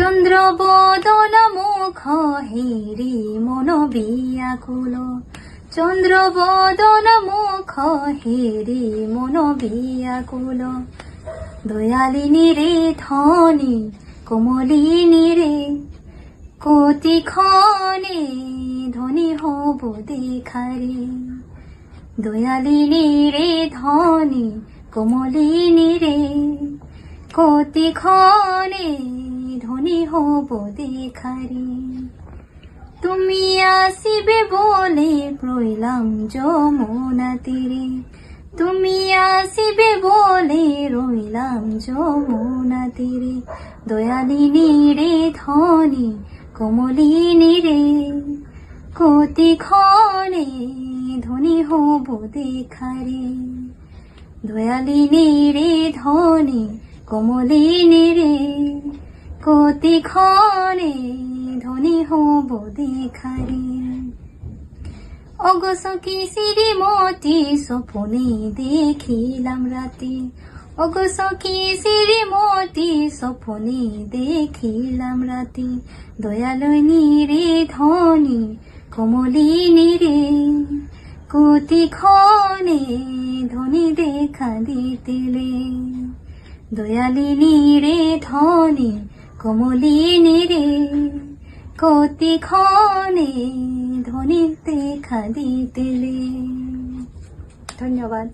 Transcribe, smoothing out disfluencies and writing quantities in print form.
চন্দ্রবদন মুখ হেরি মন বিয়াকুল, চন্দ্রবদন মুখ হেরি মন বিয়াকুল। দয়ালিনী রে ধনী কোমলিনী রে, কতি ক্ষণে ধনী হব দেখারে। দয়ালিনী রে ধনী কোমলিনী রে, কতি ক্ষণে ধনী হব দেখারে। তুমি আসিবে বলে রইলাম যমুনা তীরে, তুমি আসিবে বলে রইলাম যমুনা তীরে। দয়ালিনী রে ধনী কোমলিনী রে, কতি ক্ষণে ধনী হব দেখারে। দয়ালিনী রে ধনী কোমলিনী রে, কতি ক্ষণে ধনী হব দেখারে। ওগো সখী শ্রীমতী স্বপ্নে দেখিলাম রাতে, ওগো সখী শ্রীমতী স্বপ্নে দেখিলাম রাতে। দয়ালিনী রে ধনী কোমলিনী রে, কতি ক্ষণে ধনী দেখা দিতেলে। দয়ালিনী রে ধনী কোমলিনী রে, কতি ক্ষণে ধনী দেখা দিতেলে। ধন্যবাদ।